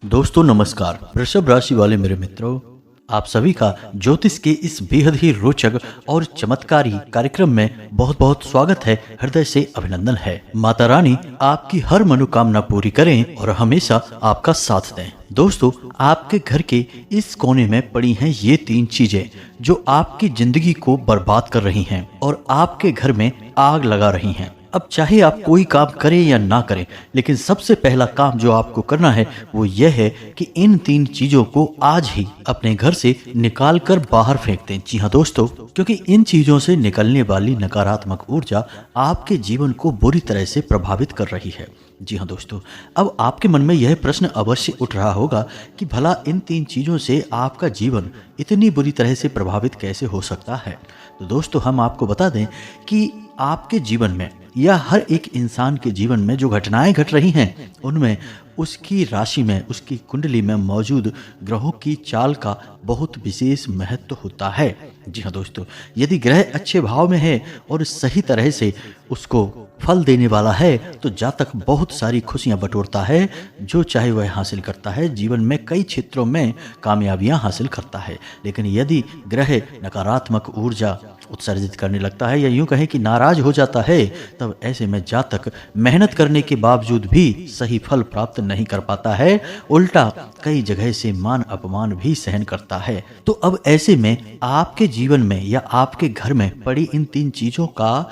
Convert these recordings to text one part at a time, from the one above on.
दोस्तों नमस्कार। वृषभ राशि वाले मेरे मित्रों, आप सभी का ज्योतिष के इस बेहद ही रोचक और चमत्कारी कार्यक्रम में बहुत बहुत स्वागत है। हृदय से अभिनंदन है। माता रानी आपकी हर मनोकामना पूरी करें और हमेशा आपका साथ दें। दोस्तों, आपके घर के इस कोने में पड़ी हैं ये 3 चीजें जो आपकी जिंदगी को बर्बाद कर रही हैं और आपके घर में आग लगा रही हैं। अब चाहे आप कोई काम करें या ना करें, लेकिन सबसे पहला काम जो आपको करना है वो यह है कि इन 3 चीजों को आज ही अपने घर से निकाल कर बाहर फेंक दें। जी हाँ दोस्तों, क्योंकि इन चीजों से निकलने वाली नकारात्मक ऊर्जा आपके जीवन को बुरी तरह से प्रभावित कर रही है। जी हाँ दोस्तों, अब आपके मन में यह प्रश्न अवश्य उठ रहा होगा कि भला इन 3 चीजों से आपका जीवन इतनी बुरी तरह से प्रभावित कैसे हो सकता है। तो दोस्तों, हम आपको बता दें कि आपके जीवन में या हर एक इंसान के जीवन में जो घटनाएं घट रही हैं उनमें उसकी राशि में, उसकी कुंडली में मौजूद ग्रहों की चाल का बहुत विशेष महत्व होता है। जी हाँ दोस्तों, यदि ग्रह अच्छे भाव में है और सही तरह से उसको फल देने वाला है तो जातक बहुत सारी खुशियां बटोरता है, जो चाहे वह हासिल करता है। जीवन में कई क्षेत्रों में कामयाबियां हासिल करता है। लेकिन यदि ग्रह नकारात्मक ऊर्जा उत्सर्जित करने लगता है या यूं कहें कि नाराज हो जाता है, तब ऐसे में जातक मेहनत करने के बावजूद भी सही फल प्राप्त नहीं कर पाता है, उल्टा कई जगह से मान अपमान भी सहन करता है। तो अब ऐसे में आपके जीवन में या आपके घर में पड़ी इन 3 चीजों का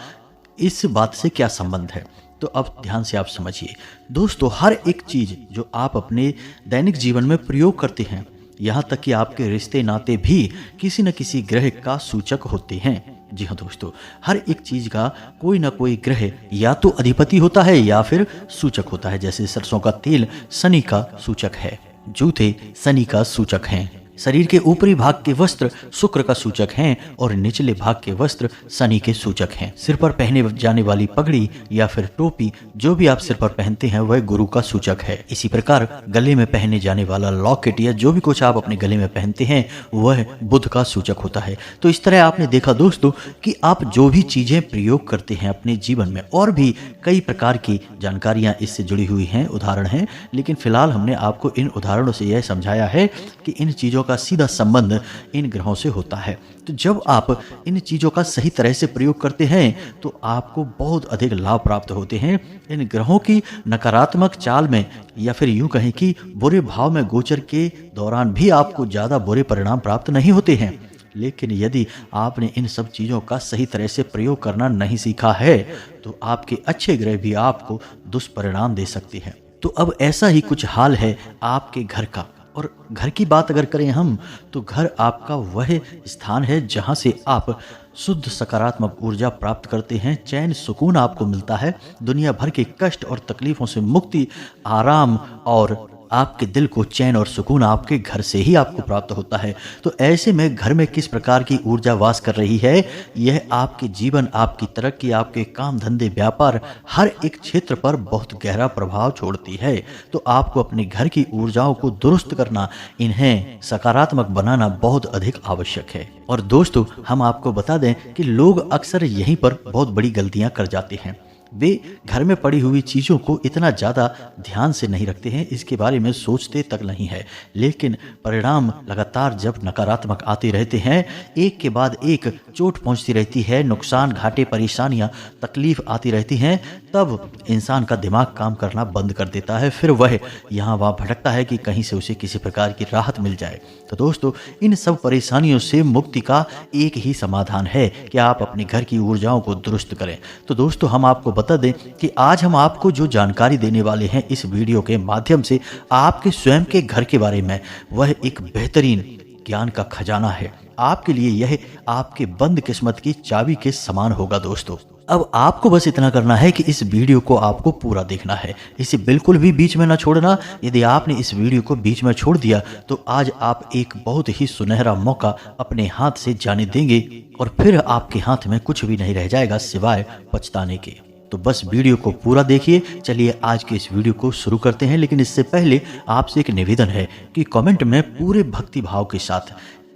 इस बात से क्या संबंध है, तो अब ध्यान से आप समझिए। दोस्तों, हर एक चीज जो आप अपने दैनिक जीवन में प्रयोग करते हैं, यहाँ तक कि आपके रिश्ते नाते भी किसी न किसी ग्रह का सूचक होते हैं। जी हाँ दोस्तों, हर एक चीज का कोई ना कोई ग्रह या तो अधिपति होता है या फिर सूचक होता है। जैसे सरसों का तेल शनि का सूचक है, जूते शनि का सूचक हैं, शरीर के ऊपरी भाग के वस्त्र शुक्र का सूचक हैं और निचले भाग के वस्त्र शनि के सूचक हैं। सिर पर पहने जाने वाली पगड़ी या फिर टोपी जो भी आप सिर पर पहनते हैं वह गुरु का सूचक है। इसी प्रकार गले में पहने जाने वाला लॉकेट या जो भी कुछ आप अपने गले में पहनते हैं वह बुध का सूचक होता है। तो इस तरह आपने देखा दोस्तों कि आप जो भी चीजें प्रयोग करते हैं अपने जीवन में, और भी कई प्रकार की जानकारियां इससे जुड़ी हुई हैं, उदाहरण हैं, लेकिन फिलहाल हमने आपको इन उदाहरणों से यह समझाया है कि इन चीजों का सीधा संबंध इन ग्रहों से होता है। तो जब आप इन चीजों का सही तरह से प्रयोग करते हैं तो आपको बहुत अधिक लाभ प्राप्त होते हैं। इन ग्रहों की नकारात्मक चाल में या फिर यूं कहें कि बुरे भाव में गोचर के दौरान भी आपको ज्यादा बुरे परिणाम प्राप्त नहीं होते हैं। लेकिन यदि आपने इन सब चीजों का सही तरह से प्रयोग करना नहीं सीखा है तो आपके अच्छे ग्रह भी आपको दुष्परिणाम दे सकते हैं। तो अब ऐसा ही कुछ हाल है आपके घर का। और घर की बात अगर करें हम, तो घर आपका वह स्थान है जहां से आप शुद्ध सकारात्मक ऊर्जा प्राप्त करते हैं, चैन सुकून आपको मिलता है, दुनिया भर के कष्ट और तकलीफों से मुक्ति, आराम और आपके दिल को चैन और सुकून आपके घर से ही आपको प्राप्त होता है। तो ऐसे में घर में किस प्रकार की ऊर्जा वास कर रही है, यह आपके जीवन, आपकी तरक्की, आपके काम धंधे, व्यापार, हर एक क्षेत्र पर बहुत गहरा प्रभाव छोड़ती है। तो आपको अपने घर की ऊर्जाओं को दुरुस्त करना, इन्हें सकारात्मक बनाना बहुत अधिक आवश्यक है। और दोस्तों, हम आपको बता दें कि लोग अक्सर यहीं पर बहुत बड़ी गलतियां कर जाते हैं। वे घर में पड़ी हुई चीज़ों को इतना ज़्यादा ध्यान से नहीं रखते हैं, इसके बारे में सोचते तक नहीं है, लेकिन परिणाम लगातार जब नकारात्मक आते रहते हैं, एक के बाद एक चोट पहुंचती रहती है, नुकसान, घाटे, परेशानियां, तकलीफ आती रहती हैं, तब इंसान का दिमाग काम करना बंद कर देता है। फिर वह यहाँ वहाँ भटकता है कि कहीं से उसे किसी प्रकार की राहत मिल जाए। तो दोस्तों, इन सब परेशानियों से मुक्ति का एक ही समाधान है कि आप अपने घर की ऊर्जाओं को दुरुस्त करें। तो दोस्तों, हम आपको बता दें कि आज हम आपको जो जानकारी देने वाले हैं इस वीडियो के माध्यम से आपके स्वयं के घर के बारे में, वह एक बेहतरीन ज्ञान का खजाना है। आपके लिए यह आपके बंद किस्मत की चाबी के समान होगा। दोस्तों, अब आपको बस इतना करना है कि इस वीडियो को आपको पूरा देखना है, इसे बिल्कुल भी बीच में ना छोड़ना। यदि आपने इस वीडियो को बीच में छोड़ दिया तो आज आप एक बहुत ही सुनहरा मौका अपने हाथ से जाने देंगे और फिर आपके हाथ में कुछ भी नहीं रह जाएगा सिवाय पछताने के। तो बस वीडियो को पूरा देखिए। चलिए आज के इस वीडियो को शुरू करते हैं, लेकिन इससे पहले आपसे एक निवेदन है कि कमेंट में पूरे भक्ति भाव के साथ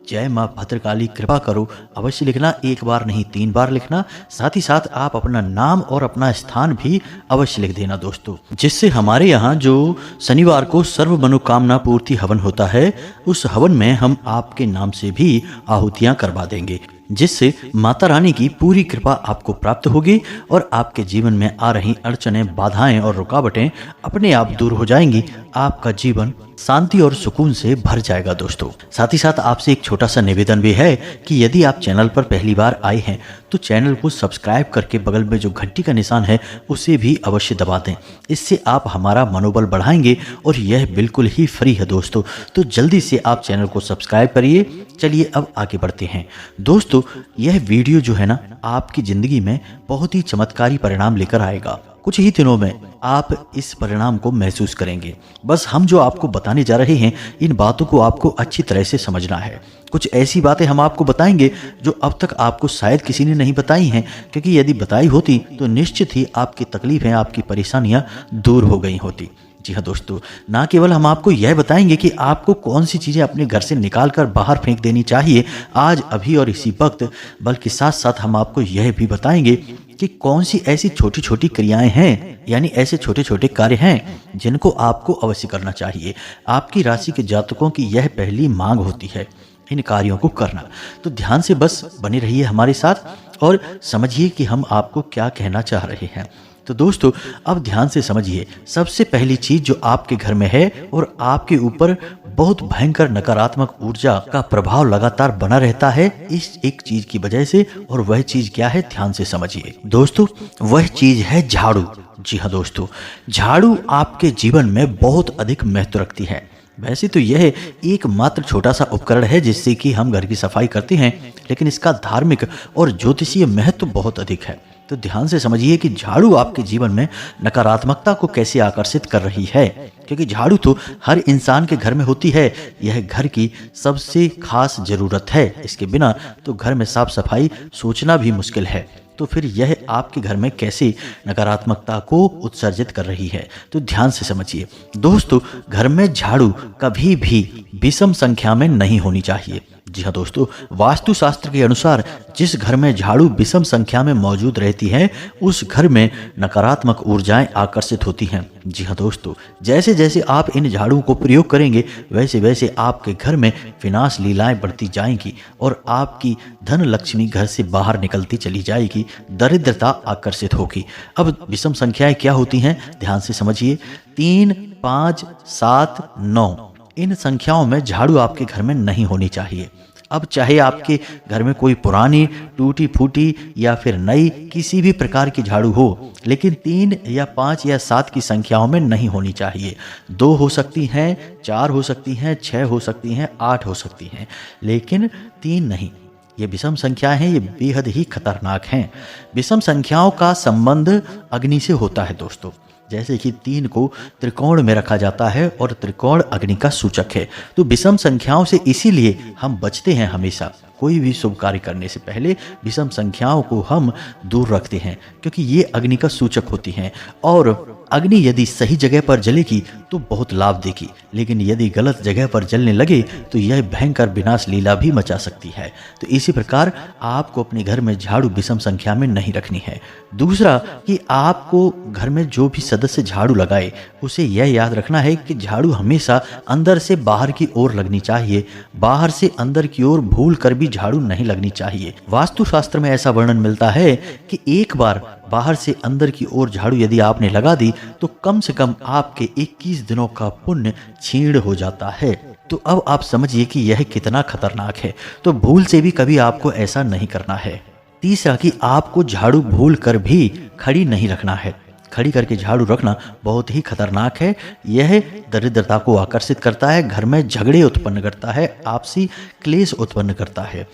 जय माँ भद्रकाली कृपा करो अवश्य लिखना, एक बार नहीं 3 बार लिखना। साथ ही साथ आप अपना नाम और अपना स्थान भी अवश्य लिख देना दोस्तों, जिससे हमारे यहाँ जो शनिवार को सर्व मनोकामना पूर्ति हवन होता है, उस हवन में हम आपके नाम से भी आहुतियाँ करवा देंगे, जिससे माता रानी की पूरी कृपा आपको प्राप्त होगी और आपके जीवन में आ रही अड़चनें, बाधाएं और रुकावटें अपने आप दूर हो जाएंगी। आपका जीवन शांति और सुकून से भर जाएगा दोस्तों। साथ ही साथ आपसे एक छोटा सा निवेदन भी है कि यदि आप चैनल पर पहली बार आए हैं तो चैनल को सब्सक्राइब करके बगल में जो घंटी का निशान है उसे भी अवश्य दबा दें। इससे आप हमारा मनोबल बढ़ाएंगे और यह बिल्कुल ही फ्री है दोस्तों, तो जल्दी से आप चैनल को सब्सक्राइब करिए। चलिए अब आगे बढ़ते हैं दोस्तों। यह वीडियो जो है ना, आपकी जिंदगी में बहुत ही चमत्कारी परिणाम लेकर आएगा। कुछ ही दिनों में आप इस परिणाम को महसूस करेंगे। बस हम जो आपको बताने जा रहे हैं, इन बातों को आपको अच्छी तरह से समझना है। कुछ ऐसी बातें हम आपको बताएंगे जो अब तक आपको शायद किसी ने नहीं बताई हैं, क्योंकि यदि बताई होती तो निश्चित ही आपकी तकलीफें, आपकी परेशानियां दूर हो गई होती। जी हाँ दोस्तों, ना केवल हम आपको यह बताएंगे कि आपको कौन सी चीज़ें अपने घर से निकाल कर बाहर फेंक देनी चाहिए आज, अभी और इसी वक्त, बल्कि साथ साथ हम आपको यह भी बताएंगे कि कौन सी ऐसी छोटी छोटी क्रियाएं हैं, यानी ऐसे छोटे छोटे कार्य हैं जिनको आपको अवश्य करना चाहिए। आपकी राशि के जातकों की यह पहली मांग होती है इन कार्यों को करना। तो ध्यान से बस बने रहिए हमारे साथ और समझिए कि हम आपको क्या कहना चाह रहे हैं। तो दोस्तों अब ध्यान से समझिए। सबसे पहली चीज जो आपके घर में है और आपके ऊपर बहुत भयंकर नकारात्मक ऊर्जा का प्रभाव लगातार बना रहता है इस एक चीज की वजह से, और वह चीज क्या है, ध्यान से समझिए दोस्तों। वह चीज है झाड़ू। जी हाँ दोस्तों, झाड़ू आपके जीवन में बहुत अधिक महत्व रखती है। वैसे तो यह एकमात्र छोटा सा उपकरण है जिससे कि हम घर की सफाई करते हैं, लेकिन इसका धार्मिक और ज्योतिषीय महत्व बहुत अधिक है। तो ध्यान से समझिए कि झाड़ू आपके जीवन में नकारात्मकता को कैसे आकर्षित कर रही है, क्योंकि झाड़ू तो हर इंसान के घर में होती है। यह घर की सबसे खास जरूरत है। इसके बिना तो घर में साफ सफाई सोचना भी मुश्किल है। तो फिर यह आपके घर में कैसे नकारात्मकता को उत्सर्जित कर रही है, तो ध्यान से समझिए दोस्तों। घर में झाड़ू कभी भी विषम संख्या में नहीं होनी चाहिए। जी हाँ दोस्तों, वास्तुशास्त्र के अनुसार जिस घर में झाड़ू विषम संख्या में मौजूद रहती है, उस घर में नकारात्मक ऊर्जाएं आकर्षित होती हैं। जी हाँ दोस्तों, जैसे जैसे आप इन झाड़ू को प्रयोग करेंगे, वैसे वैसे आपके घर में विनाश लीलाएं बढ़ती जाएंगी और आपकी धन लक्ष्मी घर से बाहर निकलती चली जाएगी, दरिद्रता आकर्षित होगी। अब विषम संख्याएं क्या होती हैं, ध्यान से समझिए। 3, 5, 7, 9 इन संख्याओं में झाड़ू आपके घर में नहीं होनी चाहिए। अब चाहे आपके घर में कोई पुरानी, टूटी फूटी या फिर नई किसी भी प्रकार की झाड़ू हो, लेकिन 3 या 5 या 7 की संख्याओं में नहीं होनी चाहिए। 2 हो सकती हैं, 4 हो सकती हैं, 6 हो सकती हैं, 8 हो सकती हैं, लेकिन 3 नहीं। ये विषम संख्याएं हैं, ये बेहद ही खतरनाक हैं। विषम संख्याओं का संबंध अग्नि से होता है दोस्तों। जैसे कि 3 को त्रिकोण में रखा जाता है और त्रिकोण अग्नि का सूचक है। तो विषम संख्याओं से इसीलिए हम बचते हैं हमेशा। कोई भी शुभ कार्य करने से पहले विषम संख्याओं को हम दूर रखते हैं, क्योंकि ये अग्नि का सूचक होती हैं। और अग्नि यदि सही जगह पर जलेगी तो बहुत लाभ देगी, लेकिन यदि गलत जगह पर जलने लगे तो यह भयंकर विनाश लीला भी मचा सकती है। तो इसी प्रकार आपको अपने घर में झाड़ू विषम संख्या में नहीं रखनी है। दूसरा कि आपको घर में जो भी सदस्य झाड़ू लगाए, उसे यह याद रखना है कि झाड़ू हमेशा अंदर से बाहर की ओर लगनी चाहिए। बाहर से अंदर की ओर भूल कर भी झाड़ू नहीं लगनी चाहिए। वास्तुशास्त्र में ऐसा वर्णन मिलता है कि एक बार बाहर से अंदर की ओर झाड़ू यदि आपने लगा दी तो कम से कम आपके 21 दिनों का पुण्य छीण हो जाता है। तो अब आप समझिए कि यह कितना खतरनाक है। तो भूल से भी कभी आपको ऐसा नहीं करना है। तीसरा कि आपको झाड़ू भूल कर भी खड़ी नहीं रखना है। खड़ी करके झाड़ू रखना बहुत ही खतरनाक है। यह दरिद्रता को आकर्षित करता है, घर में झगड़े उत्पन्न करता है, आपसी क्लेश उत्पन्न करता है।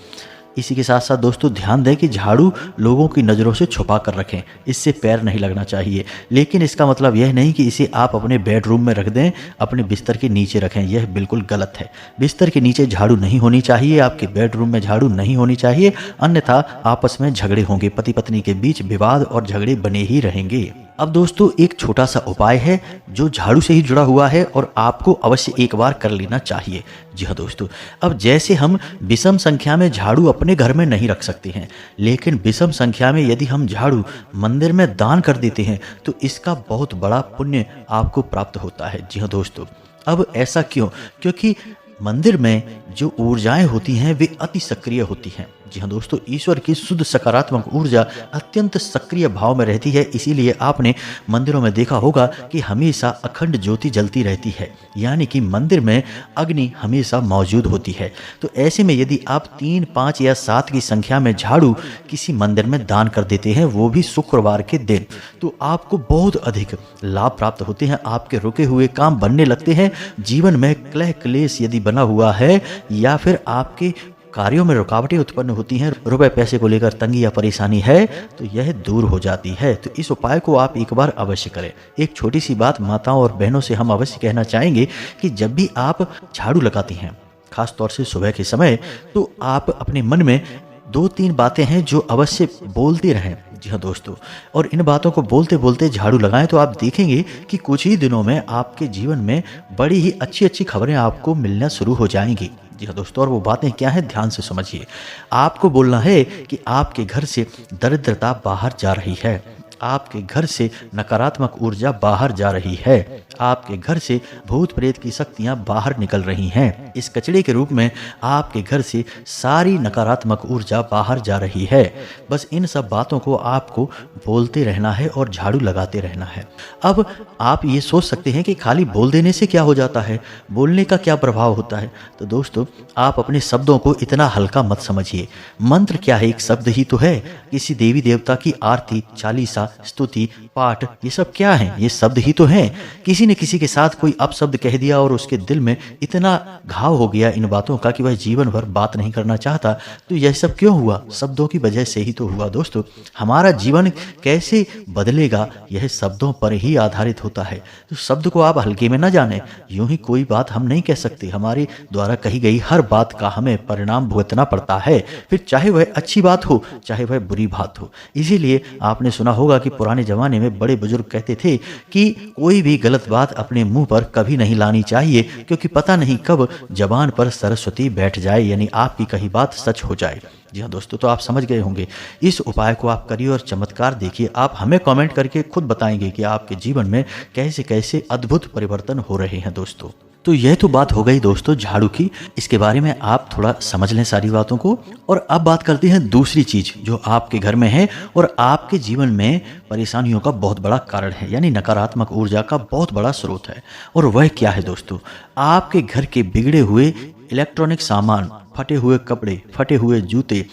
इसी के साथ साथ दोस्तों ध्यान दें कि झाड़ू लोगों की नज़रों से छुपा कर रखें, इससे पैर नहीं लगना चाहिए। लेकिन इसका मतलब यह नहीं कि इसे आप अपने बेडरूम में रख दें, अपने बिस्तर के नीचे रखें, यह बिल्कुल गलत है। बिस्तर के नीचे झाड़ू नहीं होनी चाहिए, आपके बेडरूम में झाड़ू नहीं होनी चाहिए, अन्यथा आपस में झगड़े होंगे, पति पत्नी के बीच विवाद और झगड़े बने ही रहेंगे। अब दोस्तों एक छोटा सा उपाय है जो झाड़ू से ही जुड़ा हुआ है और आपको अवश्य एक बार कर लेना चाहिए। जी हाँ दोस्तों, अब जैसे हम विषम संख्या में झाड़ू अपने घर में नहीं रख सकते हैं, लेकिन विषम संख्या में यदि हम झाड़ू मंदिर में दान कर देते हैं तो इसका बहुत बड़ा पुण्य आपको प्राप्त होता है। जी हाँ दोस्तों, अब ऐसा क्यों? क्योंकि मंदिर में जो ऊर्जाएं होती हैं वे अति सक्रिय होती हैं। जी हाँ दोस्तों, ईश्वर की शुद्ध सकारात्मक ऊर्जा अत्यंत सक्रिय भाव में रहती है। इसीलिए आपने मंदिरों में देखा होगा कि हमेशा अखंड ज्योति जलती रहती है, यानी कि मंदिर में अग्नि हमेशा मौजूद होती है। तो ऐसे में यदि आप 3, 5 या 7 की संख्या में झाड़ू किसी मंदिर में दान कर देते हैं, वो भी शुक्रवार के दिन, तो आपको बहुत अधिक लाभ प्राप्त होते हैं। आपके रुके हुए काम बनने लगते हैं। जीवन में क्लेश क्लेश यदि बना हुआ है या फिर आपके कार्यों में रुकावटें उत्पन्न होती हैं, रुपए पैसे को लेकर तंगी या परेशानी है, तो यह दूर हो जाती है। तो इस उपाय को आप एक बार अवश्य करें। एक छोटी सी बात माताओं और बहनों से हम अवश्य कहना चाहेंगे कि जब भी आप झाड़ू लगाती हैं, खास तौर से सुबह के समय, तो आप अपने मन में 2-3 बातें हैं जो अवश्य बोलते रहें। जी हाँ दोस्तों, और इन बातों को बोलते बोलते झाड़ू लगाएं तो आप देखेंगे कि कुछ ही दिनों में आपके जीवन में बड़ी ही अच्छी अच्छी खबरें आपको मिलना शुरू हो जाएंगी। जी हाँ दोस्तों, और वो बातें क्या हैं, ध्यान से समझिए। आपको बोलना है कि आपके घर से दरिद्रता बाहर जा रही है, आपके घर से नकारात्मक ऊर्जा बाहर जा रही है, आपके घर से भूत प्रेत की शक्तियां बाहर निकल रही हैं। इस कचड़े के रूप में आपके घर से सारी नकारात्मक ऊर्जा बाहर जा रही है। बस इन सब बातों को आपको बोलते रहना है और झाड़ू लगाते रहना है। अब आप ये सोच सकते हैं कि खाली बोल देने से क्या हो जाता है, बोलने का क्या प्रभाव होता है। तो दोस्तों, आप अपने शब्दों को इतना हल्का मत समझिए। मंत्र क्या है, एक शब्द ही तो है। किसी देवी देवता की आरती, चालीसा, स्तुति, पाठ, ये सब क्या है, ये शब्द ही तो हैं। किसी ने किसी के साथ कोई अपशब्द कह दिया और उसके दिल में इतना घाव हो गया इन बातों का कि वह जीवन भर बात नहीं करना चाहता। तो यह सब क्यों हुआ? शब्दों की वजह से ही तो हुआ। दोस्तों, हमारा जीवन कैसे बदलेगा यह शब्दों पर ही आधारित होता है। तो शब्द को आप हल्के में न जाने। यूं ही कोई बात हम नहीं कह सकते। हमारे द्वारा कही गई हर बात का हमें परिणाम भुगतना पड़ता है, फिर चाहे वह अच्छी बात हो चाहे वह बुरी बात हो। इसीलिए आपने सुना होगा कि पुराने जमाने में बड़े बुजुर्ग कहते थे कि कोई भी गलत बात अपने मुंह पर कभी नहीं लानी चाहिए, क्योंकि पता नहीं कब जबान पर सरस्वती बैठ जाए, यानी आपकी कही बात सच हो जाए। जी हाँ दोस्तों, तो आप समझ गए होंगे। इस उपाय को आप करिए और चमत्कार देखिए। आप हमें कमेंट करके खुद बताएंगे कि आपके जीवन में कैसे कैसे अद्भुत परिवर्तन हो रहे हैं। दोस्तों, तो यह तो बात हो गई दोस्तों झाड़ू की। इसके बारे में आप थोड़ा समझ लें सारी बातों को। और अब बात करते हैं दूसरी चीज जो आपके घर में है और आपके जीवन में परेशानियों का बहुत बड़ा कारण है, यानी नकारात्मक ऊर्जा का बहुत बड़ा स्रोत है। और वह क्या है दोस्तों? आपके घर के बिगड़े हुए इलेक्ट्रॉनिक सामान, फटे हुए कपड़े, फटे हुए जूते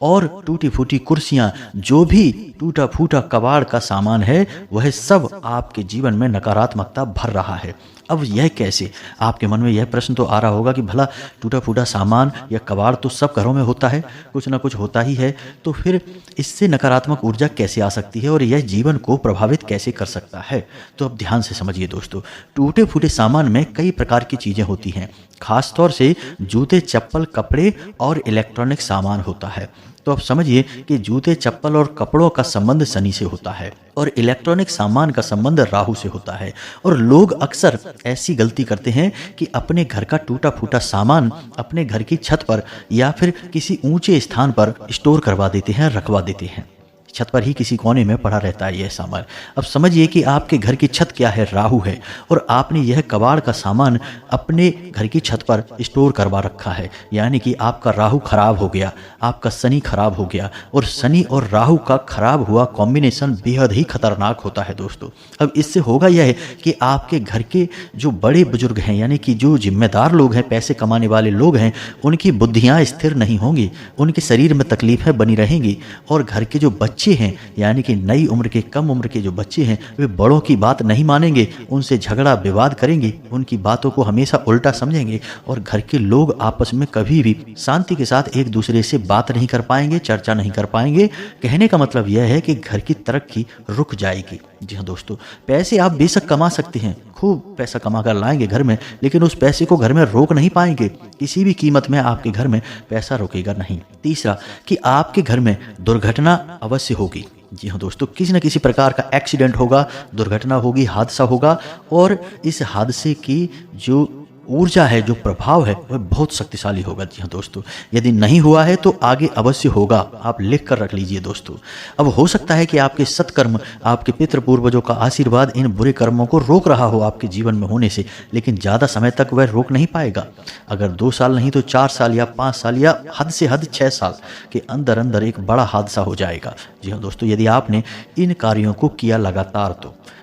और टूटी फूटी कुर्सियां, जो भी टूटा फूटा कबाड़ का सामान है, वह सब आपके जीवन में नकारात्मकता भर रहा है। अब यह कैसे? आपके मन में यह प्रश्न तो आ रहा होगा कि भला टूटा फूटा सामान या कबाड़ तो सब घरों में होता है, कुछ ना कुछ होता ही है, तो फिर इससे नकारात्मक ऊर्जा कैसे आ सकती है और यह जीवन को प्रभावित कैसे कर सकता है? तो अब ध्यान से समझिए दोस्तों। टूटे फूटे सामान में कई प्रकार की चीजें होती हैं, खासतौर से जूते, चप्पल, कपड़े और इलेक्ट्रॉनिक सामान होता है। तो अब समझिए कि जूते, चप्पल और कपड़ों का संबंध शनि से होता है और इलेक्ट्रॉनिक सामान का संबंध राहु से होता है। और लोग अक्सर ऐसी गलती करते हैं कि अपने घर का टूटा फूटा सामान अपने घर की छत पर या फिर किसी ऊंचे स्थान पर स्टोर करवा देते हैं, रखवा देते हैं। छत पर ही किसी कोने में पड़ा रहता है यह सामान। अब समझिए कि आपके घर की छत क्या है, राहु है, और आपने यह कबाड़ का सामान अपने घर की छत पर स्टोर करवा रखा है, यानी कि आपका राहु खराब हो गया, आपका शनि खराब हो गया। और शनि और राहु का खराब हुआ कॉम्बिनेशन बेहद ही खतरनाक होता है दोस्तों। अब इससे होगा यह कि आपके घर के जो बड़े बुजुर्ग हैं, यानी कि जो जिम्मेदार लोग हैं, पैसे कमाने वाले लोग हैं, उनकी बुद्धियां स्थिर नहीं होंगी, उनके शरीर में तकलीफें बनी रहेंगी। और घर के जो बच्चे हैं, यानी कि नई उम्र के, कम उम्र के जो बच्चे हैं, वे बड़ों की बात नहीं मानेंगे, उनसे झगड़ा विवाद करेंगे, उनकी बातों को हमेशा उल्टा समझेंगे। और घर के लोग आपस में कभी भी शांति के साथ एक दूसरे से बात नहीं कर पाएंगे, चर्चा नहीं कर पाएंगे। कहने का मतलब यह है कि घर की तरक्की रुक जाएगी। जी हाँ दोस्तों, पैसे आप बेशक कमा सकते हैं, खूब पैसा कमा कर लाएंगे घर में, लेकिन उस पैसे को घर में रोक नहीं पाएंगे। किसी भी कीमत में आपके घर में पैसा रुकेगा नहीं। तीसरा, कि आपके घर में दुर्घटना अवश्य होगी। जी हाँ दोस्तों, किसी न किसी प्रकार का एक्सीडेंट होगा, दुर्घटना होगी, हादसा होगा और इस हादसे की जो ऊर्जा है, जो प्रभाव है वह बहुत शक्तिशाली होगा। जी हाँ दोस्तों, यदि नहीं हुआ है तो आगे अवश्य होगा, आप लिख कर रख लीजिए दोस्तों। अब हो सकता है कि आपके सत्कर्म, आपके पितृ पूर्वजों का आशीर्वाद इन बुरे कर्मों को रोक रहा हो आपके जीवन में होने से, लेकिन ज़्यादा समय तक वह रोक नहीं पाएगा। अगर 2 साल नहीं तो 4 साल या 5 साल या हद से हद 6 साल के अंदर अंदर एक बड़ा हादसा हो जाएगा। जी हाँ दोस्तों, यदि आपने इन कार्यों को किया लगातार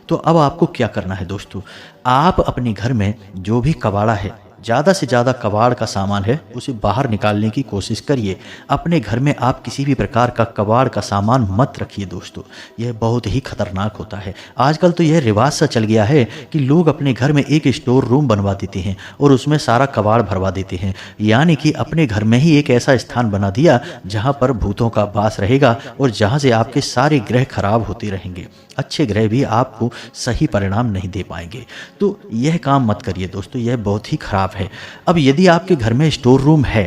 तो अब आपको क्या करना है दोस्तों, आप अपने घर में जो भी कबाड़ा है, ज़्यादा से ज़्यादा कबाड़ का सामान है, उसे बाहर निकालने की कोशिश करिए। अपने घर में आप किसी भी प्रकार का कबाड़ का सामान मत रखिए दोस्तों, यह बहुत ही खतरनाक होता है। आजकल तो यह रिवाज सा चल गया है कि लोग अपने घर में एक स्टोर रूम बनवा देते हैं और उसमें सारा कबाड़ भरवा देते हैं, यानी कि अपने घर में ही एक ऐसा स्थान बना दिया जहाँ पर भूतों का वास रहेगा और जहाँ से आपके सारे ग्रह खराब होते रहेंगे, अच्छे ग्रह भी आपको सही परिणाम नहीं दे पाएंगे। तो यह काम मत करिए दोस्तों, यह बहुत ही खराब है। अब यदि आपके घर में स्टोर रूम है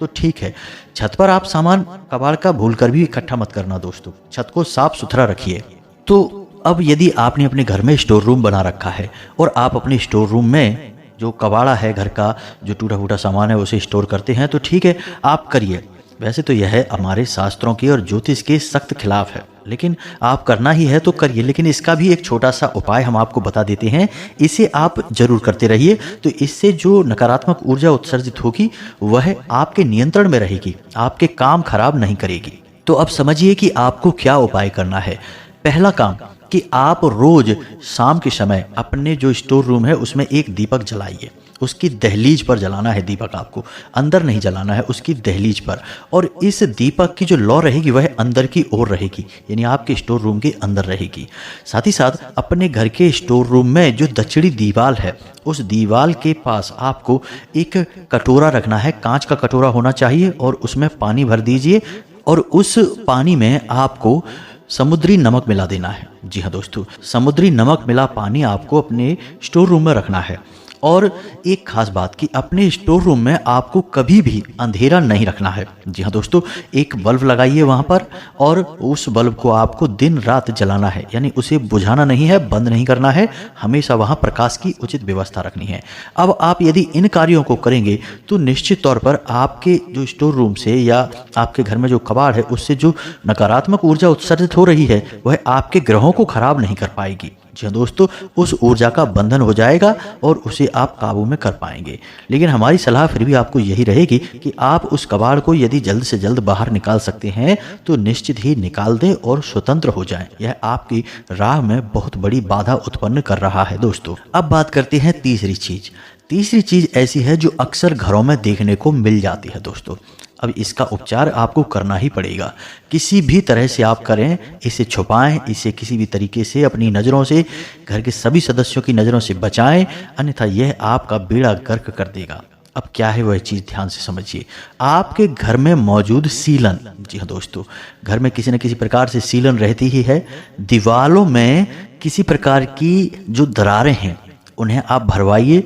तो ठीक है, छत पर आप सामान कबाड़ का भूलकर भी इकट्ठा मत करना दोस्तों, छत को साफ सुथरा रखिए। तो अब यदि आपने अपने घर में स्टोर रूम बना रखा है और आप अपने स्टोर रूम में जो कबाड़ा है, घर का जो टूटा फूटा सामान है उसे स्टोर करते हैं, तो ठीक है, आप करिए। वैसे तो यह हमारे शास्त्रों के और ज्योतिष के सख्त खिलाफ है, लेकिन आप करना ही है तो करिए। लेकिन इसका भी एक छोटा सा उपाय हम आपको बता देते हैं, इसे आप जरूर करते रहिए। तो इससे जो नकारात्मक ऊर्जा उत्सर्जित होगी वह आपके नियंत्रण में रहेगी, आपके काम खराब नहीं करेगी। तो अब समझिए कि आपको क्या उपाय करना है। पहला काम कि आप रोज शाम के समय अपने जो स्टोर रूम है उसमें एक दीपक जलाइए। उसकी दहलीज पर जलाना है दीपक, आपको अंदर नहीं जलाना है, उसकी दहलीज पर। और इस दीपक की जो लौ रहेगी वह अंदर की ओर रहेगी, यानी आपके स्टोर रूम के अंदर रहेगी। साथ ही साथ अपने घर के स्टोर रूम में जो दक्षिणी दीवार है, उस दीवार के पास आपको एक कटोरा रखना है, कांच का कटोरा होना चाहिए, और उसमें पानी भर दीजिए और उस पानी में आपको समुद्री नमक मिला देना है। जी हाँ दोस्तों, समुद्री नमक मिला पानी आपको अपने स्टोर रूम में रखना है। और एक खास बात कि अपने स्टोर रूम में आपको कभी भी अंधेरा नहीं रखना है। जी हाँ दोस्तों, एक बल्ब लगाइए वहाँ पर और उस बल्ब को आपको दिन रात जलाना है, यानी उसे बुझाना नहीं है, बंद नहीं करना है, हमेशा वहाँ प्रकाश की उचित व्यवस्था रखनी है। अब आप यदि इन कार्यों को करेंगे तो निश्चित तौर पर आपके जो स्टोर रूम से या आपके घर में जो कबाड़ है उससे जो नकारात्मक ऊर्जा उत्सर्जित हो रही है वह आपके ग्रहों को खराब नहीं कर पाएगी। जी हाँ दोस्तों, उस ऊर्जा का बंधन हो जाएगा और उसे आप काबू में कर पाएंगे। लेकिन हमारी सलाह फिर भी आपको यही रहेगी कि आप उस कबाड़ को यदि जल्द से जल्द बाहर निकाल सकते हैं तो निश्चित ही निकाल दें और स्वतंत्र हो जाएं। यह आपकी राह में बहुत बड़ी बाधा उत्पन्न कर रहा है दोस्तों। अब बात करते हैं तीसरी चीज। तीसरी चीज ऐसी है जो अक्सर घरों में देखने को मिल जाती है दोस्तों। अब इसका उपचार आपको करना ही पड़ेगा, किसी भी तरह से आप करें, इसे छुपाएं, इसे किसी भी तरीके से अपनी नज़रों से, घर के सभी सदस्यों की नज़रों से बचाएं, अन्यथा यह आपका बेड़ा गर्क कर देगा। अब क्या है वह चीज़, ध्यान से समझिए। आपके घर में मौजूद सीलन, जी हाँ दोस्तों, घर में किसी न किसी प्रकार से सीलन रहती ही है। दीवारों में किसी प्रकार की जो दरारें हैं उन्हें आप भरवाइए।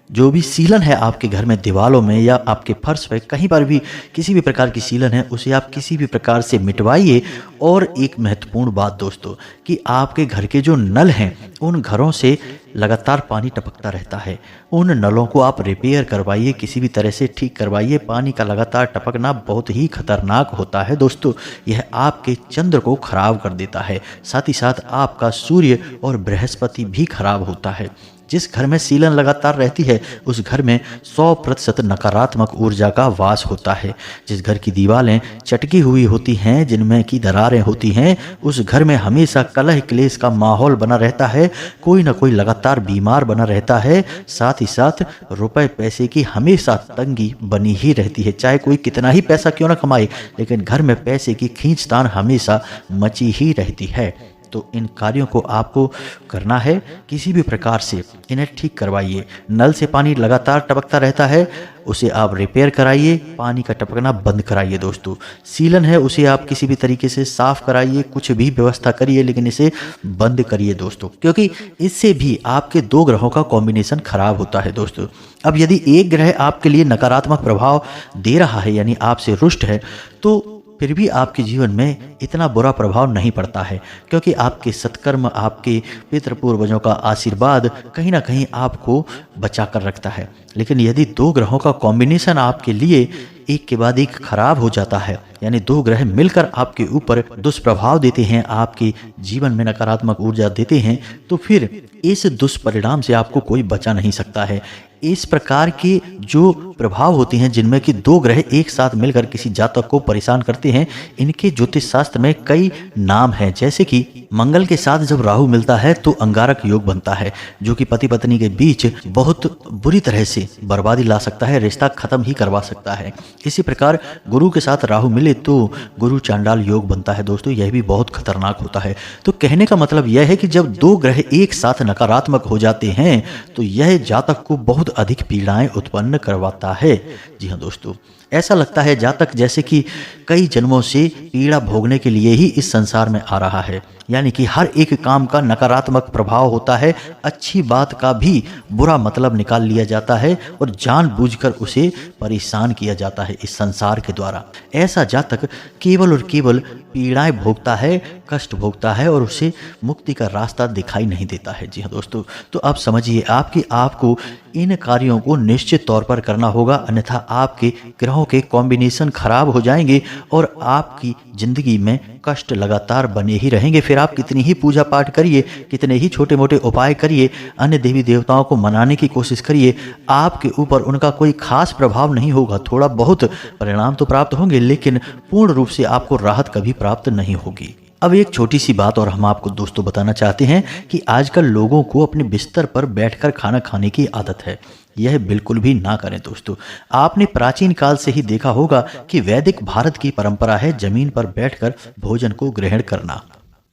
जो भी सीलन है आपके घर में दीवारों में या आपके फर्श पे, कहीं पर भी किसी भी प्रकार की सीलन है उसे आप किसी भी प्रकार से मिटवाइए। और एक महत्वपूर्ण बात दोस्तों कि आपके घर के जो नल हैं उन घरों से लगातार पानी टपकता रहता है, उन नलों को आप रिपेयर करवाइए, किसी भी तरह से ठीक करवाइए। पानी का लगातार टपकना बहुत ही खतरनाक होता है दोस्तों, यह आपके चंद्र को खराब कर देता है। साथ ही साथ आपका सूर्य और बृहस्पति भी खराब होता है। जिस घर में सीलन लगातार रहती है उस घर में 100% नकारात्मक ऊर्जा का वास होता है। जिस घर की दीवारें चटकी हुई होती हैं, जिनमें की दरारें होती हैं, उस घर में हमेशा कलह क्लेश का माहौल बना रहता है, कोई ना कोई लगातार बीमार बना रहता है। साथ ही साथ रुपए पैसे की हमेशा तंगी बनी ही रहती है। चाहे कोई कितना ही पैसा क्यों ना कमाए, लेकिन घर में पैसे की खींचतान हमेशा मची ही रहती है। तो इन कार्यों को आपको करना है, किसी भी प्रकार से इन्हें ठीक करवाइए। नल से पानी लगातार टपकता रहता है, उसे आप रिपेयर कराइए, पानी का टपकना बंद कराइए दोस्तों। सीलन है उसे आप किसी भी तरीके से साफ कराइए, कुछ भी व्यवस्था करिए, लेकिन इसे बंद करिए दोस्तों, क्योंकि इससे भी आपके 2 ग्रहों का कॉम्बिनेशन खराब होता है दोस्तों। अब यदि एक ग्रह आपके लिए नकारात्मक प्रभाव दे रहा है, यानी आपसे रुष्ट है, तो फिर भी आपके जीवन में इतना बुरा प्रभाव नहीं पड़ता है, क्योंकि आपके सत्कर्म, आपके पितृ पूर्वजों का आशीर्वाद कहीं ना कहीं आपको बचा कर रखता है। लेकिन यदि दो ग्रहों का कॉम्बिनेशन आपके लिए एक के बाद एक खराब हो जाता है, यानी दो ग्रह मिलकर आपके ऊपर दुष्प्रभाव देते हैं, आपके जीवन में नकारात्मक ऊर्जा देते हैं, तो फिर इस दुष्परिणाम से आपको कोई बचा नहीं सकता है। इस प्रकार के जो प्रभाव होते हैं जिनमें कि दो ग्रह एक साथ मिलकर किसी जातक को परेशान करते हैं, इनके ज्योतिष शास्त्र में कई नाम हैं। जैसे कि मंगल के साथ जब राहु मिलता है तो अंगारक योग बनता है, जो कि पति पत्नी के बीच बहुत बुरी तरह से बर्बादी ला सकता है, रिश्ता खत्म ही करवा सकता है। इसी प्रकार गुरु के साथ राहु मिले तो गुरु चांडाल योग बनता है। दोस्तों, यह भी बहुत खतरनाक होता है। तो कहने का मतलब यह है कि जब दो ग्रह एक साथ नकारात्मक हो जाते हैं तो यह जातक को बहुत अधिक पीड़ाएं उत्पन्न करवाता है। जी हाँ दोस्तों, ऐसा लगता है जातक जैसे कि कई जन्मों से पीड़ा भोगने के लिए ही इस संसार में आ रहा है, यानी कि हर एक काम का नकारात्मक प्रभाव होता है, अच्छी बात का भी बुरा मतलब निकाल लिया जाता है और जानबूझकर उसे परेशान किया जाता है इस संसार के द्वारा। ऐसा जातक केवल और केवल पीड़ाएं भोगता है, कष्ट भोगता है और उसे मुक्ति का रास्ता दिखाई नहीं देता है। जी हाँ दोस्तों, तो आप समझिए आपको इन कार्यों को निश्चित तौर पर करना होगा, अन्यथा आपके ग्रहों के कॉम्बिनेशन खराब हो जाएंगे और आपकी जिंदगी में कष्ट लगातार बने ही रहेंगे। फिर आप कितनी ही पूजा पाठ करिए, कितने ही छोटे मोटे उपाय करिए, अन्य देवी देवताओं को मनाने की कोशिश करिए, आपके ऊपर उनका कोई खास प्रभाव नहीं होगा। थोड़ा बहुत परिणाम तो प्राप्त होंगे, लेकिन पूर्ण रूप से आपको राहत कभी प्राप्त नहीं होगी। अब एक छोटी सी बात और हम आपको दोस्तों बताना चाहते हैं कि आजकल लोगों को अपने बिस्तर पर बैठकर खाना खाने की आदत है। यह बिल्कुल भी ना करें दोस्तों। आपने प्राचीन काल से ही देखा होगा कि वैदिक भारत की परंपरा है जमीन पर बैठकर भोजन को ग्रहण करना,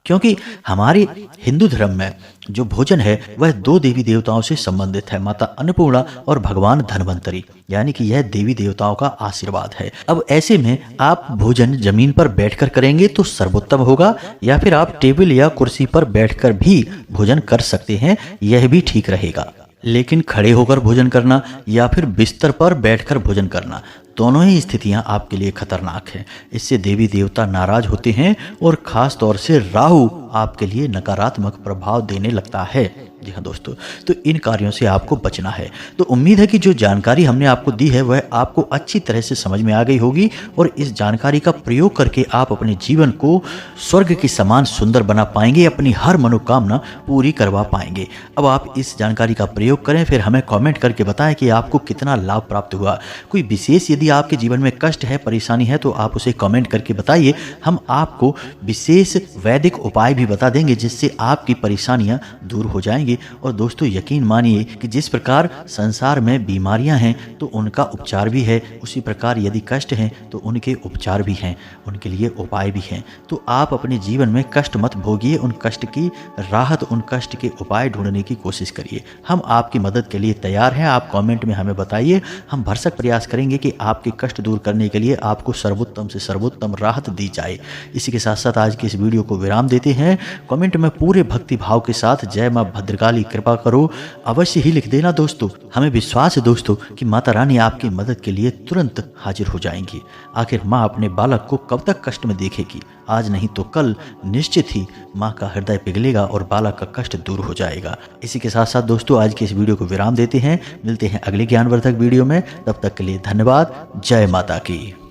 क्योंकि हमारे हिंदू धर्म में जो भोजन है वह दो देवी देवताओं से संबंधित है, माता अन्नपूर्णा और भगवान धन्वंतरी, यानी कि यह देवी देवताओं का आशीर्वाद है। अब ऐसे में आप भोजन जमीन पर बैठकर करेंगे तो सर्वोत्तम होगा, या फिर आप टेबल या कुर्सी पर बैठकर भी भोजन कर सकते हैं, यह भी ठीक रहेगा। लेकिन खड़े होकर भोजन करना या फिर बिस्तर पर बैठकर भोजन करना, दोनों ही स्थितियां आपके लिए खतरनाक हैं। इससे देवी देवता नाराज होते हैं और खास तौर से राहु आपके लिए नकारात्मक प्रभाव देने लगता है। जी हाँ दोस्तों, तो इन कार्यों से आपको बचना है। तो उम्मीद है कि जो जानकारी हमने आपको दी है वह आपको अच्छी तरह से समझ में आ गई होगी और इस जानकारी का प्रयोग करके आप अपने जीवन को स्वर्ग के समान सुंदर बना पाएंगे, अपनी हर मनोकामना पूरी करवा पाएंगे। अब आप इस जानकारी का प्रयोग करें, फिर हमें कमेंट करके बताएं कि आपको कितना लाभ प्राप्त हुआ। कोई विशेष यदि आपके जीवन में कष्ट है, परेशानी है, तो आप उसे कमेंट करके बताइए। हम आपको विशेष वैदिक उपाय भी बता देंगे जिससे आपकी परेशानियां दूर हो जाएंगी। और दोस्तों, यकीन मानिए कि जिस प्रकार संसार में बीमारियां हैं तो उनका उपचार भी है, उसी प्रकार यदि कष्ट हैं तो उनके उपचार भी हैं, उनके लिए उपाय भी हैं। तो आप अपने जीवन में कष्ट मत भोगिए, उन कष्ट की राहत, उन कष्ट के उपाय ढूंढने की कोशिश करिए। हम आपकी मदद के लिए तैयार हैं। आप कमेंट में हमें बताइए, हम भरसक प्रयास करेंगे कि आपके कष्ट दूर करने के लिए आपको सर्वोत्तम से सर्वोत्तम राहत दी जाए। इसी के साथ साथ आज की इस वीडियो को विराम देते हैं। कमेंट में पूरे भक्ति भाव के साथ जय मां भद्रकाली कृपा करो अवश्य ही लिख देना दोस्तों। हमें विश्वास है दोस्तों कि माता रानी आपकी मदद के लिए तुरंत हाजिर हो जाएंगी। आखिर माँ अपने बालक को कब तक कष्ट में देखेगी? आज नहीं तो कल निश्चित ही माँ का हृदय पिघलेगा और बालक का कष्ट दूर हो जाएगा। इसी के साथ साथ दोस्तों आज की इस वीडियो को विराम देते हैं। मिलते हैं अगले ज्ञानवर्धक वीडियो में, तब तक के लिए धन्यवाद। जय माता की।